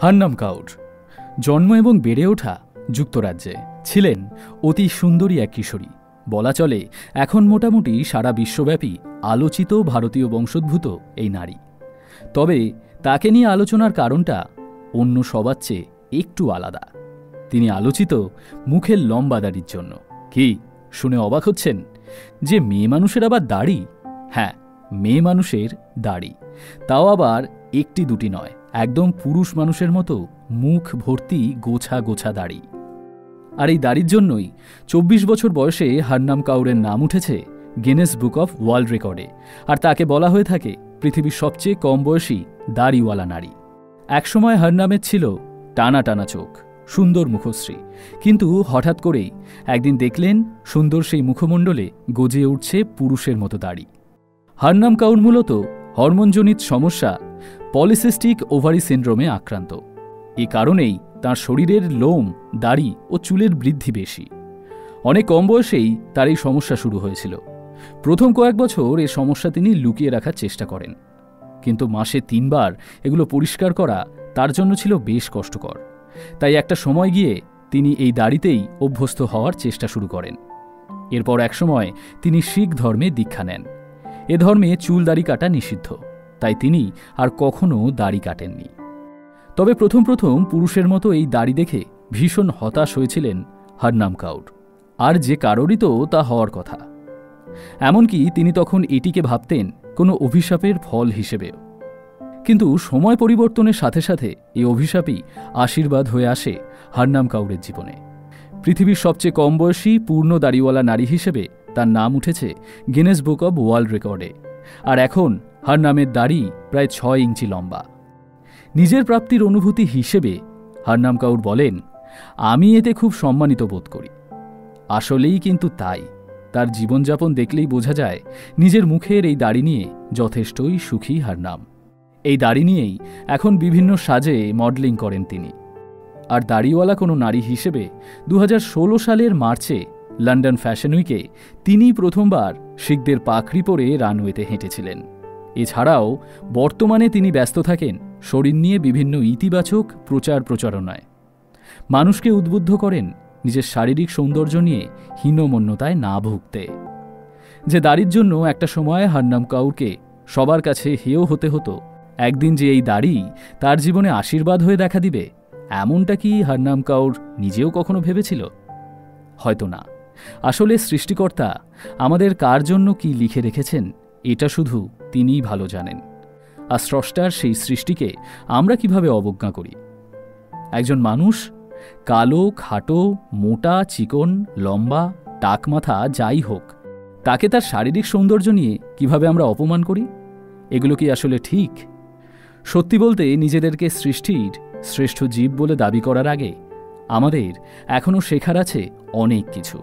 হারনাম কাউর জন্ম এবং বেড়ে ওঠা যুক্তরাজ্যে। ছিলেন অতি সুন্দরী এক কিশোরী। বলা চলে এখন মোটামুটি সারা বিশ্বব্যাপী আলোচিত ভারতীয় বংশোদ্ভূত এই নারী। তবে তাকে নিয়ে আলোচনার কারণটা অন্য সবার চেয়ে একটু আলাদা। তিনি আলোচিত মুখের লম্বা দাড়ির জন্য। কি শুনে অবাক হচ্ছেন যে মেয়ে মানুষের আবার দাড়ি? হ্যাঁ, মেয়ে মানুষের দাড়ি, তাও আবার একটি দুটি নয়, একদম পুরুষ মানুষের মতো মুখ ভর্তি গোছা গোছা দাড়ি। আর এই দাড়ির জন্যই ২৪ বছর বয়সে হারনাম কাউরের নাম উঠেছে গিনেস বুক অফ ওয়ার্ল্ড রেকর্ডে। আর তাকে বলা হয়ে থাকে পৃথিবীর সবচেয়ে কম বয়সী দাড়িওয়ালা নারী। একসময় হারনামের ছিল টানা টানা চোখ, সুন্দর মুখশ্রী, কিন্তু হঠাৎ করেই একদিন দেখলেন সুন্দর সেই মুখমণ্ডলে গজিয়ে উঠছে পুরুষের মতো দাড়ি। হারনাম কাউর মূলত হরমোনজনিত সমস্যা পলিসিস্টিক ওভারি সিন্ড্রোমে আক্রান্ত। এ কারণেই তাঁর শরীরের লোম, দাড়ি ও চুলের বৃদ্ধি বেশি। অনেক কম বয়সেই তার এই সমস্যা শুরু হয়েছিল। প্রথম কয়েক বছর এই সমস্যা তিনি লুকিয়ে রাখার চেষ্টা করেন, কিন্তু মাসে ৩ বার এগুলো পরিষ্কার করা তার জন্য ছিল বেশ কষ্টকর। তাই একটা সময় গিয়ে তিনি এই দাড়িতেই অভ্যস্ত হওয়ার চেষ্টা শুরু করেন। এরপর একসময় তিনি শিখ ধর্মে দীক্ষা নেন। এ ধর্মে চুল দাড়ি কাটা নিষিদ্ধ, তাই তিনি আর কখনো দাড়ি কাটেননি। তবে প্রথম পুরুষের মতো এই দাড়ি দেখে ভীষণ হতাশ হয়েছিলেন হারনাম কাউর। আর যে কারোরই তো তা হওয়ার কথা। এমনকি তিনি তখন এটিকে ভাবতেন কোনো অভিশাপের ফল হিসেবেও। কিন্তু সময় পরিবর্তনের সাথে সাথে এই অভিশাপই আশীর্বাদ হয়ে আসে হারনাম কাউরের জীবনে। পৃথিবীর সবচেয়ে কম বয়সী পূর্ণ দাড়িওয়ালা নারী হিসেবে তার নাম উঠেছে গিনেস বুক অব ওয়ার্ল্ড রেকর্ডে। আর এখন হারনামের দাড়ি প্রায় ৬ ইঞ্চি লম্বা। নিজের প্রাপ্তির অনুভূতি হিসেবে হারনাম কাউর বলেন, আমি এতে খুব সম্মানিত বোধ করি। আসলেই কিন্তু তাই। তার জীবনযাপন দেখলেই বোঝা যায় নিজের মুখের এই দাড়ি নিয়ে যথেষ্টই সুখী হারনাম। এই দাড়ি নিয়েই এখন বিভিন্ন সাজে মডেলিং করেন তিনি। আর দাড়িওয়ালা কোনো নারী হিসেবে ২০১৬ সালের মার্চে লন্ডন ফ্যাশন উইকে তিনি প্রথমবার শিখদের পাখড়ি পরে রানওয়েতে হেঁটেছিলেন। এছাড়াও বর্তমানে তিনি ব্যস্ত থাকেন শরীর নিয়ে বিভিন্ন ইতিবাচক প্রচারণায়। মানুষকে উদ্বুদ্ধ করেন নিজের শারীরিক সৌন্দর্য নিয়ে হীনমন্যতায় না ভুগতে। যে দাড়ির জন্য একটা সময় হারনাম কাউরকে সবার কাছে হেয় হতে হতো, একদিন যে এই দাড়ি তার জীবনে আশীর্বাদ হয়ে দেখা দিবে, এমনটা কি হারনাম কাউর নিজেও কখনো ভেবেছিল? হয়তো না। আসলে সৃষ্টিকর্তা আমাদের কার জন্য কি লিখে রেখেছেন এটা শুধু তিনিই ভালো জানেন। আর স্রষ্টার সেই সৃষ্টিকে আমরা কিভাবে অবজ্ঞা করি? একজন মানুষ কালো, খাটো, মোটা, চিকন, লম্বা, টাকমাথা যাই হোক, তাকে তার শারীরিক সৌন্দর্য নিয়ে কিভাবে আমরা অপমান করি? এগুলো কি আসলে ঠিক? সত্যি বলতে নিজেদেরকে সৃষ্টির শ্রেষ্ঠ জীব বলে দাবি করার আগে আমাদের এখনও শেখার আছে অনেক কিছু।